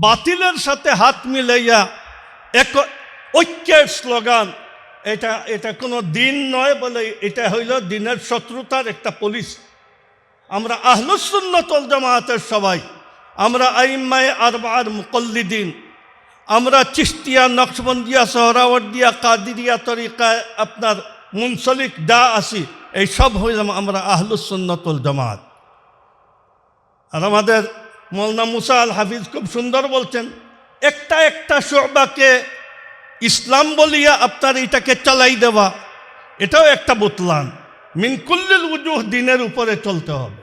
বাতিলের সাথে হাত মিলাইয়া এক ঐক্যের স্লোগান, এটা কোনো দিন নয় বলে, এটা হইল দিনের শত্রুতার একটা পুলিশ। আমরা আহলুস সুন্নাত ওয়াল জামাতের সবাই, আমরা আইম্মায়ে আরবা'র মুকল্লিদিন, আমরা চিশতিয়া, নকশবন্দিয়া, সোহরাওয়ার্দিয়া, কাদিরিয়া তরিকায় আপনার মুনসলিক যা আসি, এই সব হইলাম আমরা আহলুস সুন্নাত ওয়াল জামাত। আর আমাদের মৌলানা মুসা আল হাফিজ খুব সুন্দর বলছেন, একটা একটা শুবাকে ইসলাম বলিয়া আপনার এটাকে চালাই দেওয়া, এটাও একটা বুতলান। মিন কুল্লিল উজুহ, দিনের উপরে চলতে হবে।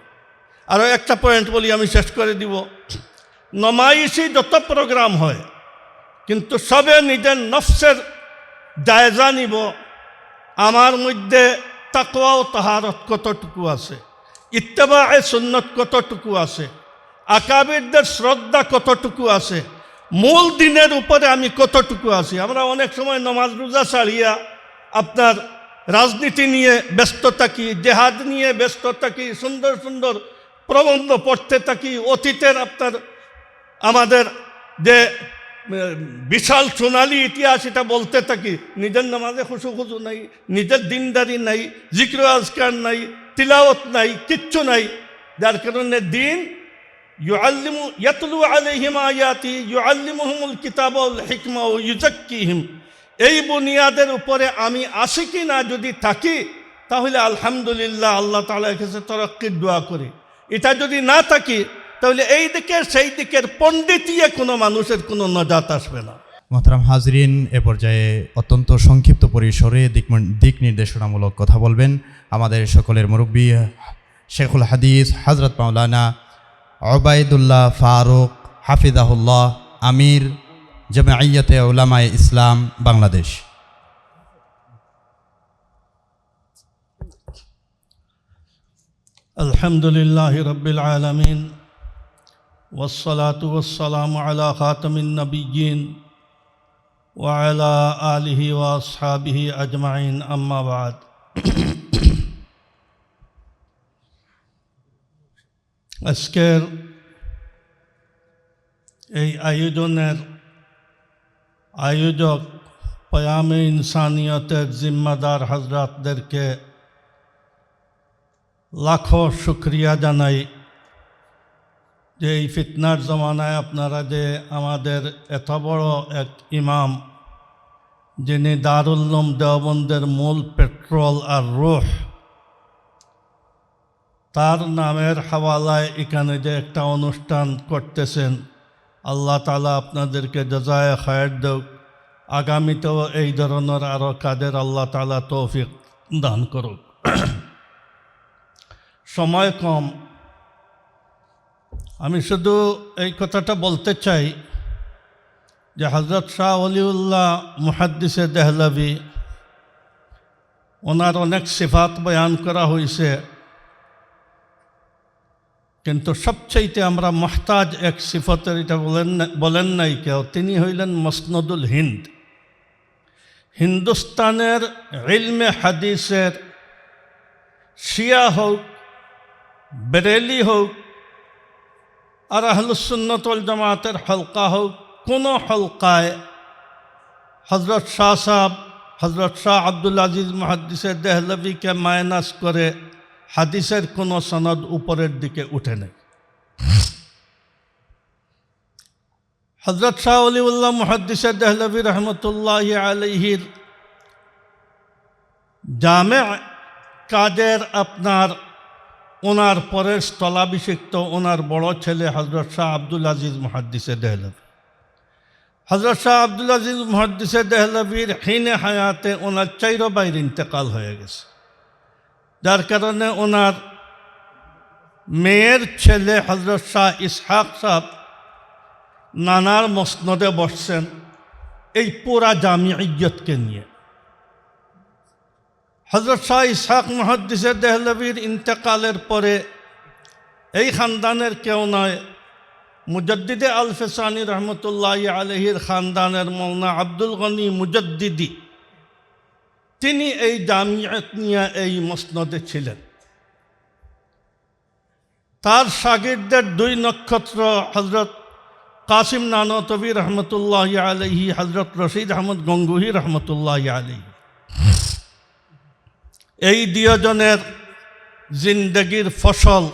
আরও একটা পয়েন্ট বলি, আমি শেষ করে দিব। নমাইশি যত প্রোগ্রাম হয়, কিন্তু সবে নিজের নফসের জায়জা নিব, আমার মধ্যে তাকওয়া ও তাহারত কতটুকু আছে, ইত্তেবায়ে সুন্নত কতটুকু আছে, আকাবিরদের শ্রদ্ধা কতটুকু আছে, মূল দিনের উপরে আমি কতটুকু আছি। আমরা অনেক সময় নমাজ রোজা ছাড়িয়া আপনার রাজনীতি নিয়ে ব্যস্ত থাকি, জেহাদ নিয়ে ব্যস্ত থাকি, সুন্দর সুন্দর প্রবন্ধ পড়তে থাকি, অতীতের আপনার আমাদের যে বিশাল সোনালী ইতিহাস এটা বলতে থাকি। নিজের নামাজে খুশু নাই, নিজের দিনদারি নাই, জিক্র আজকার নাই, তিলাওয়াত নাই, কিচ্ছু নাই। যার কারণে দিন ইয়াতলু আলাইহিম আয়াতি ইউআল্লিমুহুমুল কিতাবা ওয়াল হিকমা ওয়া ইউযাক্কিহিম, এই বুনিয়াদের উপরে আমি আসি কি না যদি থাকি, তাহলে আলহামদুলিল্লাহ আল্লাহ তাআলার কাছে তারাক্কির দোয়া করি। এটা যদি না থাকি, তাহলে এই দিকের সেই দিকের পণ্ডিতিয়ে কোনো মানুষের কোনো নাজাত আসবে না। মোহতারাম হাজরিন, এ পর্যায়ে অত্যন্ত সংক্ষিপ্ত পরিসরে দিক নির্দেশনামূলক কথা বলবেন আমাদের সকলের মুরব্বী শেখুল হাদিস হযরত মাওলানা ওবায়দুল্লাহ ফারুক হাফিজাহুল্লাহ, আমির জামিয়াতে উলামায়ে ইসলাম বাংলাদেশ। আলহামদুলিল্লাহি রাব্বিল আলামিন ওয়াসসালাতু ওয়াসসালামু আলা খাতামিন নাবিয়্যিন ওয়া আলা আলিহি ওয়া আসহাবিহি আজমাইন, আম্মা বাদ। আজকের এই আয়োজনের আয়োজক পয়ামে ইনসানিয়তের জিম্মাদার হজরতদেরকে লাখো শুকরিয়া জানাই যে এই ফিতনার জমানায় আপনারা যে আমাদের এত বড় এক ইমাম, যিনি দারুল উলুম দেওবন্দের মূল পেট্রোল আর রূহ, তার নামের হাওয়ালায় এখানে যে একটা অনুষ্ঠান করতেছেন, আল্লাহ তাআলা আপনাদেরকে জাযায়ে খায়ের দেক। আগামীতেও এই ধরনের আরও কাজের আল্লাহ তাআলা তৌফিক দান করুক। সময় কম, আমি শুধু এই কথাটা বলতে চাই যে হযরত শাহ ওলিউল্লাহ মুহাদ্দিসে দেহলভী, ওনার অনেক সিফাত বয়ান করা হয়েছে, কিন্তু সবচাইতে আমরা মুহতাজ এক সিফতের, এটা বলেন নাই কেউ, তিনি হইলেন মসনদুল হিন্দ। হিন্দুস্তানের ইলমে হাদিসের শিয়া হোক, বেরেলি হোক, আর আহলুস সুন্নাত ওয়াল জামাতের হলকা হোক, কোনো হলকায় হজরত শাহ সাহেব, হজরত শাহ আব্দুল আজিজ মুহাদ্দিসে দেহলভীকে মাইনাস করে হাদিসের কোনো সনদ উপরের দিকে উঠে নেই। হজরত শাহ ওলিউল্লাহ মুহাদ্দিসে দেহলভী রহমতুল্লাহি আলাইহির জামে কাদের আপনার ওনার পরের স্থলাভিষিক্ত ওনার বড় ছেলে হজরত শাহ আব্দুল আজিজ মুহাদ্দিসে দেহলভী। হজরত শাহ আব্দুল আজিজ মুহাদ্দিসে দেহলভীর হিনে হায়াতে ওনার 4 ভাইয়ের ইন্তেকাল হয়ে গেছে, যার কারণে ওনার মেয়ের ছেলে হজরত শাহ ইসহাক সাহেব নানার মসনদে বসছেন এই পুরা জামিয়তকে নিয়ে। হজরত শাহ ইসহাক মুহাদ্দিসে দেহলভীর ইন্তেকালের পরে এই খানদানের কেউ নয়, মুজাদ্দিদে আল ফেসানি রহমতুল্লাহি আলাইহির খানদানের মৌলানা আব্দুল গনি মুজাদ্দিদি, তিনি এই জামিয়াত নিয়ে এই মসনদে ছিলেন। তার শাগিরদের 2 নক্ষত্র হজরত কাসিম নানতবী রহমতুল্লাহ আলাইহি, হজরত রশিদ আহমদ গঙ্গুহি রহমতুল্লাহ আলাইহি, এই দুজনের জিন্দগির ফসল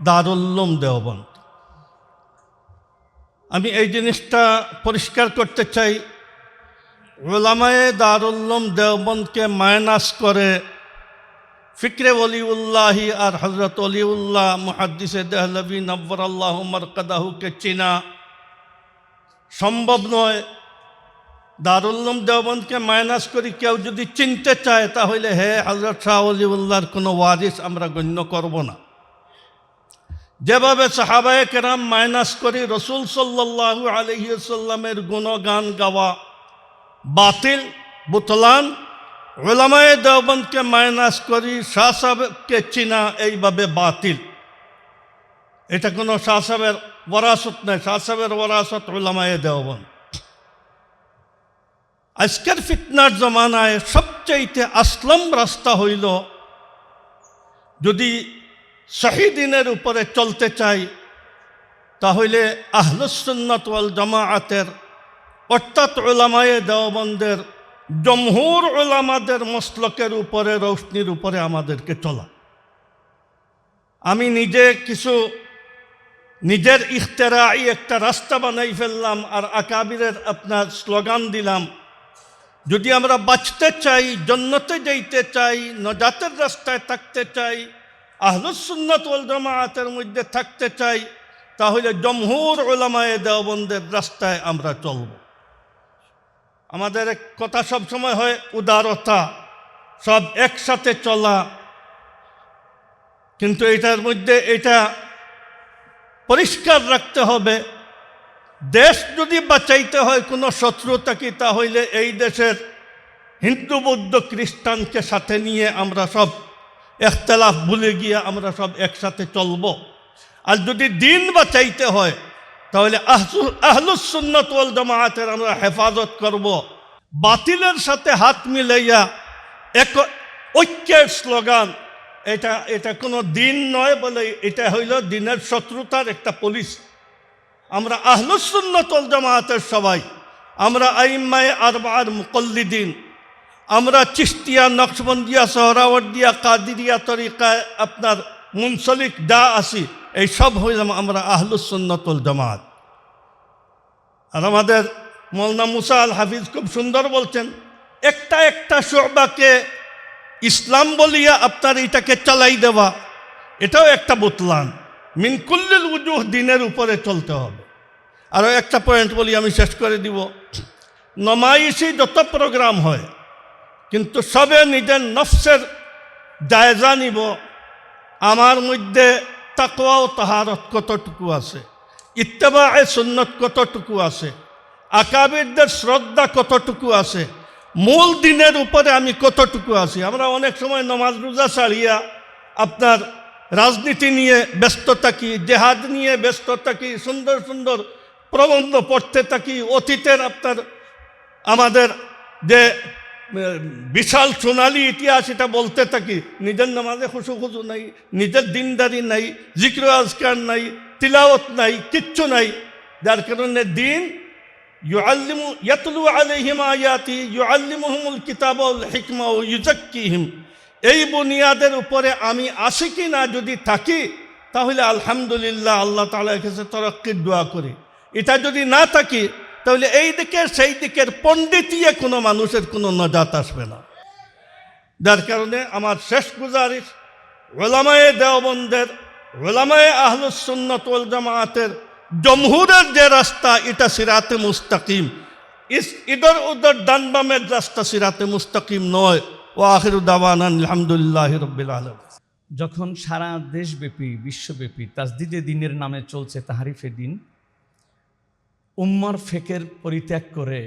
দারুল উলুম দেওবন্দ। আমি এই জিনিসটা পরিষ্কার করতে চাই, উলামায়ে দারুল উলুম দেওবন্দকে মাইনাস করে ফিকরে ওলিউল্লাহি আর হজরত ওলিউল্লাহ মুহাদ্দিসে দেহলভী নব্বরাল্লাহু মারকাদাহুকে চিনা সম্ভব নয়। দারুল উলুম দেওবন্দকে মাইনাস করি কেউ যদি চিনতে চায় তাহলে হে হজরত শাহ ওলিউল্লাহর কোনো ওয়ারিস আমরা গণ্য করব না। যেভাবে সাহাবায়ে কেরাম মাইনাস করি রসুল সাল্লাল্লাহু আলাইহি ওয়াসাল্লামের গুণগান গাওয়া বাতিল বুতলান, উলামায়ে দেওবন্দকে মাইনাস করি শাহ সাহেবকে চিনা এইভাবে বাতিল। এটা কোনো শাহ সাহেবের ওয়ারাসত নয়, শাহ সাহেবের ওয়ারাসত উলামায়ে দেওবন্দ। আজকের ফিতনার জমানায় সবচাইতে আসলম রাস্তা হইল, যদি সহি দিনের উপরে চলতে চাই তাহলে আহলুস সুন্নাত ওয়াল জামাআতের অর্থাৎ উলামায়ে দেওবন্দের জমহুর উলামাদের মসলকের উপরে, রৌশনির উপরে আমাদেরকে চলা। আমি নিজে কিছু নিজের ইখতেরাই একটা রাস্তা বানাই ফেললাম আর আকাবিরের আপনার স্লোগান দিলাম। যদি আমরা বাঁচতে চাই, জান্নাতে যাইতে চাই, নজাতের রাস্তায় থাকতে চাই, আহলুস সুন্নাত ওয়াল জামাআতের মধ্যে থাকতে চাই, তাহলে জমহুর উলামায়ে দেওবন্দের রাস্তায় আমরা চলব। আমাদের এক কথা সবসময় হয় উদারতা, সব একসাথে চলা, কিন্তু এটার মধ্যে এটা পরিষ্কার রাখতে হবে, দেশ যদি বাঁচাইতে হয় কোনো শত্রুতাকে, তাহলে এই দেশের হিন্দু বৌদ্ধ খ্রিস্টানকে সাথে নিয়ে আমরা সব ইখতিলাফ ভুলে গিয়ে আমরা সব একসাথে চলব। আর যদি দিন বাঁচাইতে হয় তাহলে আহলুস সুন্নাত ওয়াল জামাআতের আমরা হেফাজত করব। বাতিলের সাথে হাত মিলাইয়া এক ঐক্যের স্লোগান, এটা কোনো দিন নয় বলে এটা হইল দিনের শত্রুতার একটা পুলিশ। আমরা আহলুস সুন্নাত ওয়াল জামাআতের সবাই, আমরা আইম্মায়ে আরবাআর মুকল্লিদিন, আমরা চিশতিয়া, নকশবন্দিয়া, সোহরাওয়ার্দিয়া, কাদিরিয়া তরিকায় আপনার মুনসলিক যা আসি, এই সব হইলাম আমরা আহলুস সুন্নাত ওয়াল জামাআত। আর আমাদের মৌলানা মুসা আল হাফিজ খুব সুন্দর বলছেন, একটা একটা শুবাকে ইসলাম বলিয়া আপনার এটাকে চালাই দেওয়া, এটাও একটা বুতলান। মিন কুল্লিল উজুহ, দিনের উপরে চলতে হবে। আরও একটা পয়েন্ট বলি, আমি শেষ করে দিব। নমাইশি যত প্রোগ্রাম হয়, কিন্তু সবে নিজের নফসের জায়জা নিব, আমার মধ্যে তাকওয়া ও তাহারত কতটুকু আছে, ইত্তেবায়ে সুন্নত কতটুকু আছে, আকাবিরদের শ্রদ্ধা কতটুকু আছে, মূল দিনের উপরে আমি কতটুকু আছি। আমরা অনেক সময় নমাজ রোজা ছাড়িয়া আপনার রাজনীতি নিয়ে ব্যস্ত থাকি, জেহাদ নিয়ে ব্যস্ত থাকি, সুন্দর সুন্দর প্রবন্ধ পড়তে থাকি, অতীতের আপনার আমাদের যে বিশাল সোনালী ইতিহাস এটা বলতে থাকি। নিজের নামাজে খুশু নাই, নিজের দিনদারি নাই, জিক্র আজকার নাই, তিলাওয়াত নাই, কিচ্ছু নাই। যার কারণে দিন ইয়াতলু আলাইহিম আয়াতি ইউআল্লিমুহুমুল কিতাব ওয়াল হিকমা ওয়া ইউযাক্কিহিম, এই বুনিয়াদের উপরে আমি আসি কি না যদি থাকি, তাহলে আলহামদুলিল্লাহ আল্লাহ তাআলার কাছে তরাক্কির দোয়া করি। এটা যদি না থাকি তাহলে এই দিকের সেই দিকের পণ্ডিতিয়ে কোনো মানুষের কোনো নজাত আসবে না। যার কারণে আমার শেষ গুজারিশ, উলামায়ে দেওবন্দের, উলামায়ে আহলুস সুন্নাত ওয়াল জামাআতের জমহুরের যে রাস্তা, এটা সিরাতে মুস্তাকিম, ইধর উধর ডান বামের রাস্তা সিরাতে মুস্তাকিম নয়। ও আখিরু দাওয়ানা আলহামদুলিল্লাহি রাব্বিল আলামিন। যখন সারা দেশব্যাপী বিশ্বব্যাপী তাজদিদে দিনের নামে চলছে তাহরিফে দিন, উম্মার ফেকের পরিত্যাগ করে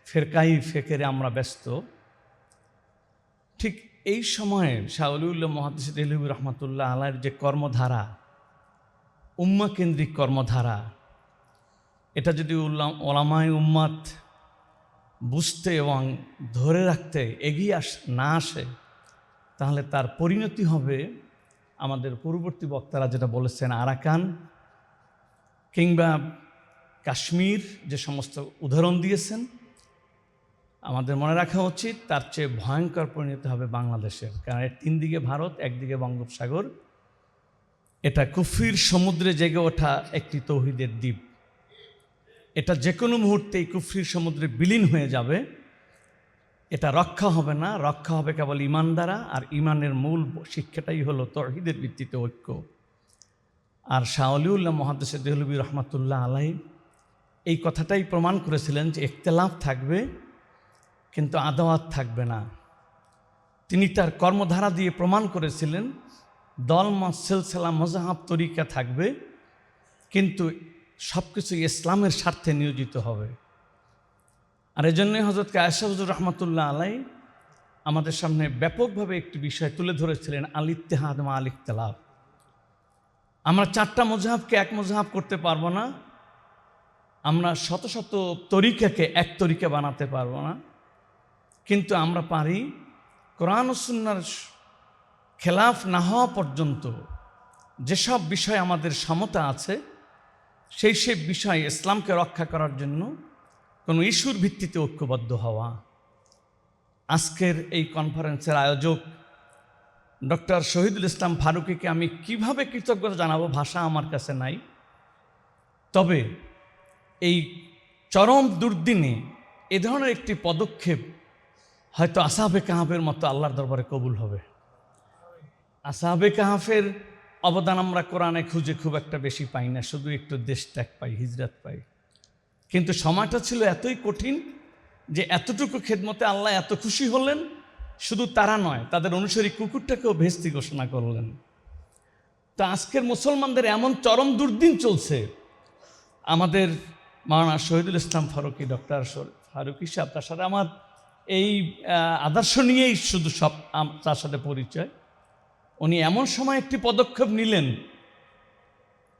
ফেরকাই ফেকেরে আমরা ব্যস্ত, ঠিক এই সময়ে শাহ ওলিউল্লাহ মুহাদ্দিস দেহলভী রহমাতুল্লাহ আলাইহির যে কর্মধারা, উম্মা কেন্দ্রিক কর্মধারা, এটা যদি ওলামায়ে উম্মাত বুঝতে এবং ধরে রাখতে এগিয়ে না আসে, তাহলে তার পরিণতি হবে আমাদের পূর্ববর্তী বক্তারা যেটা বলেছেন, আরাকান কিংবা কাশ্মীর যে সমস্ত উদাহরণ দিয়েছেন, আমাদের মনে রাখা উচিত তার চেয়ে ভয়ঙ্কর পরিণতি হবে বাংলাদেশের। কারণ এর 3 দিকে ভারত, একদিকে বঙ্গোপসাগর। এটা কুফরির সমুদ্রে জেগে ওঠা একটি তৌহিদের দ্বীপ। এটা যে কোনো মুহূর্তেই কুফরির সমুদ্রে বিলীন হয়ে যাবে। এটা রক্ষা হবে না, রক্ষা হবে কেবল ঈমান দ্বারা। আর ঈমানের মূল শিক্ষাটাই হলো তৌহিদের ভিত্তিতে ঐক্য। আর শাহ ওলিউল্লাহ মুহাদ্দিস দেহলভী রহমাতুল্লাহ আলাইহি এই কথাটাই প্রমাণ করেছিলেন যে ইখতিলাফ থাকবে কিন্তু আদাওয়াত থাকবে না। তিনি তার কর্মধারা দিয়ে প্রমাণ করেছিলেন দল মত সিলসিলা মযহাব তরিকা থাকবে কিন্তু সব কিছু ইসলামের স্বার্থে নিয়োজিত হবে। আর এজন্যই হযরত আয়েশা হুজুর রহমাতুল্লাহ আলাইহি আমাদের সামনে ব্যাপকভাবে একটি বিষয় তুলে ধরেছিলেন, আল ইত্তেহাদ মা আল ইখতিলাফ। আমরা 4টা মযহাবকে এক মযহাব করতে পারবো না, আমরা শত শত তরিকাকে এক তরিকা বানাতে পারবো না, কিন্তু আমরা পারি কোরআন ও সুন্নাহর খেলাফ না হওয়া পর্যন্ত যেসব বিষয় আমাদের সমতা আছে সেই বিষয় ইসলামকে রক্ষা করার জন্য কোনো ইস্যুর ভিত্তিতে ঐক্যবদ্ধ হওয়া। আজকের এই কনফারেন্সের আয়োজক ডক্টর শহীদুল ইসলাম ফারুকীকে আমি কিভাবে কৃতজ্ঞতা জানাবো, ভাষা আমার কাছে নাই। তবে এই চরম দুর্দিনে এ ধরনের একটি পদক্ষেপ হয়তো আসহাবে কাহাফের মতো আল্লাহর দরবারে কবুল হবে। আসহাবে কাহাফের অবদান আমরা কোরআনে খুঁজে খুব একটা বেশি পাই না, শুধু একটু দেশ ত্যাগ পাই, হিজরত পাই। কিন্তু সময়টা ছিল এতই কঠিন যে এতটুকু খেদমতে আল্লাহ এত খুশি হলেন, শুধু তারা নয় তাদের অনুসারী কুকুরটাকেও বেহেশতি ঘোষণা করলেন। তা আজকের মুসলমানদের এমন চরম দুর্দিন চলছে, আমাদের মাওলানা শহীদুল ইসলাম ফারুকী, ডক্টর ফারুকী সাহেব, তার সাথে আমার এই আদর্শ নিয়েই শুধু সব তার সাথে পরিচয়। উনি এমন সময় একটি পদক্ষেপ নিলেন,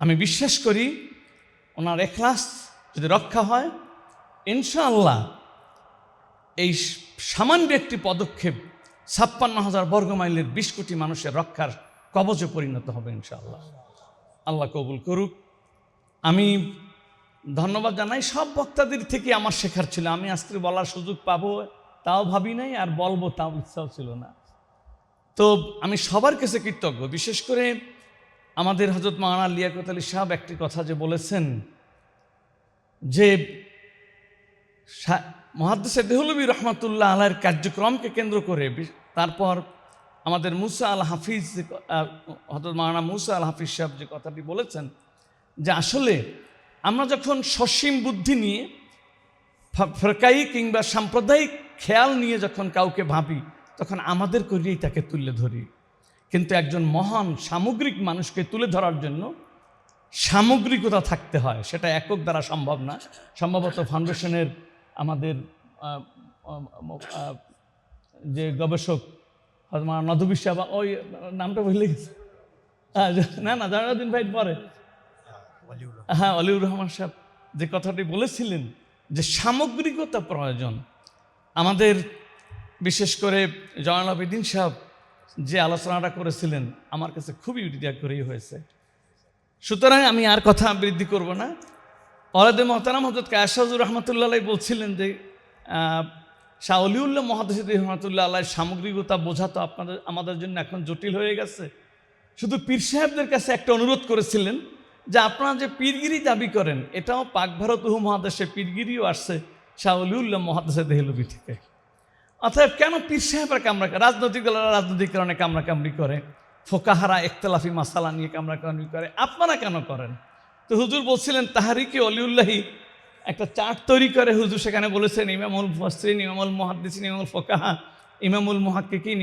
আমি বিশ্বাস করি ওনার ইখলাস যদি রক্ষা হয় ইনশাআল্লাহ এই সামান্য একটি পদক্ষেপ 56,000 বর্গমাইলের 20 কোটি মানুষের রক্ষার কবচে পরিণত হবে ইনশাআল্লাহ। আল্লাহ কবুল করুক। আমি ধন্যবাদ জানাই সব বক্তাদের থেকে, আমার শেখার ছিল। আমি আজকে বলার সুযোগ পাবো তাও ভাবি নাই, আর বলবো তাও ইচ্ছাও ছিল না। তো আমি সবার কাছে কৃতজ্ঞ, বিশেষ করে আমাদের হযরত মাওলানা লিয়াকত আলী সাহেব একটি কথা যে বলেছেন যে মুহাদ্দিস দেহলভী রহমাতুল্লাহ আলাইহির কার্যক্রমকে কেন্দ্র করে তারপর আমাদের মুসা আল হাফিজ, হযরত মাওলানা মুসা আল হাফিজ সাহেব যে কথাটি বলেছেন যে আসলে আমরা যখন সসীম বুদ্ধি নিয়ে ফরকাই কিংবা সাম্প্রদায়িক খেয়াল নিয়ে যখন কাউকে ভাবি তখন আমাদের করিয়েই তাকে তুলে ধরি, কিন্তু একজন মহান সামগ্রিক মানুষকে তুলে ধরার জন্য সামগ্রিকতা থাকতে হয়, সেটা একক দ্বারা সম্ভব না। সম্ভবত ফাউন্ডেশনের আমাদের যে গবেষক নদবী সাহেব, ওই নামটা ভুলে গেছে, না জালালউদ্দিন ভাই পরে, হ্যাঁ অলিউর রহমান সাহেব যে কথাটি বলেছিলেন যে সামগ্রিকতা প্রয়োজন। আমাদের বিশেষ করে জয়নাল আবেদিন সাহেব যে আলোচনাটা করেছিলেন আমার কাছে খুবই হৃদয়গ্রাহী হয়েছে। সুতরাং আমি আর কথা বৃদ্ধি করব না। ওলাদে মোহতারাম হযরত আয়েশা হুজুর রহমাতুল্লাহ আলাইহি বলছিলেন যে শাহ ওলিউল্লাহ মুহাদ্দিস রহমাতুল্লাহ আলাইহি সামগ্রিকতা বোঝা তো আমাদের জন্য এখন জটিল হয়ে গেছে। শুধু পীর সাহেবদের কাছে একটা অনুরোধ করেছিলেন যে আপনারা যে পীরগিরি দাবি করেন এটাও পাক ভারত উপমহাদেশে পীরগিরিও আসছে শাহ ওলিউল্লাহ মুহাদ্দিস দেহলভী থেকে। অতএব কেন পীর সাহেবরা রাজনৈতিক দলেরা রাজনৈতিক কারণে কামড়াকামড়ি করে, ফোকাহারা ইখতিলাফি মাসালা নিয়ে কামড়াকামড়ি করে, আপনারা কেন করেন? তো হুজুর বলছিলেন তাহরিকে অলিউল্লাহি একটা চার্ট তৈরি করে হুজুর সেখানে বলেছেন ইমামুল মুফাসসিরিন, ইমামুল মুহাদ্দিসিন, ইমামুল ফোকাহা, ইমামুল মুহাক্কিকিন,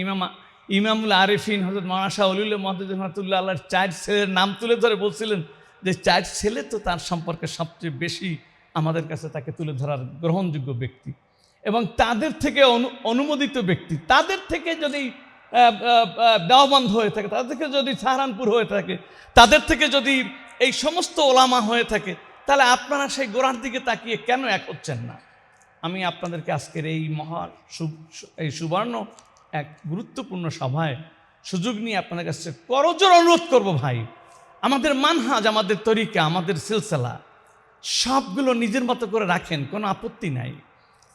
ইমামুল আরিফিন। হযরত মাওলানা শাহ ওলিউল্লাহ মুহাদ্দিস রহমাতুল্লাহ আলাইহির 4 ছেলের নাম তুলে ধরে বলছিলেন যে 4 ছেলে তো তার সম্পর্কে সবচেয়ে বেশি আমাদের কাছে তাকে তুলে ধরার গ্রহণযোগ্য ব্যক্তি এবং তাদের থেকে অনুমোদিত ব্যক্তি। তাদের থেকে যদি দেওবন্দ হয়ে থাকে, তাদের থেকে যদি সাহারানপুর হয়ে থাকে, তাদের থেকে যদি এই সমস্ত ওলামা হয়ে থাকে, তাহলে আপনারা সেই গোড়ার দিকে তাকিয়ে কেন এক হচ্ছেন না? আমি আপনাদেরকে আজকের এই এই সুবর্ণ এক গুরুত্বপূর্ণ সভায় সুযোগ নিয়ে আপনাদের কাছে করজোর অনুরোধ করব, ভাই আমাদের মানহাজ, আমাদের তরিকা, আমাদের সিলসিলা সবগুলো নিজের মতো করে রাখেন, কোনো আপত্তি নাই।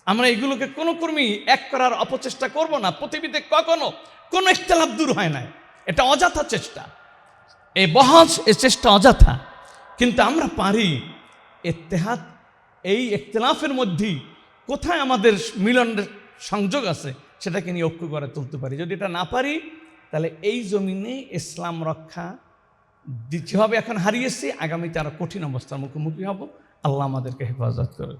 আমরা এগুলোকে কোনো কর্মী এক করার অপচেষ্টা করব না। পৃথিবীতে কখনো কোনো ইখতিলাফ দূর হয় না, এটা অযথা চেষ্টা, এই বহজ এই চেষ্টা অযথা। কিন্তু আমরা পারি ইত্তেহাদ, এই ইখতিলাফের মধ্যেই কোথায় আমাদের মিলনের সংযোগ আছে সেটাকে নিয়ে ঐক্য করে তুলতে পারি। যদি এটা না পারি তাহলে এই জমিনে ইসলাম রক্ষা যেভাবে এখন হারিয়েছি, আগামীতে আরো কঠিন অবস্থার মুখোমুখি হব। আল্লাহ আমাদেরকে হেফাজত করে।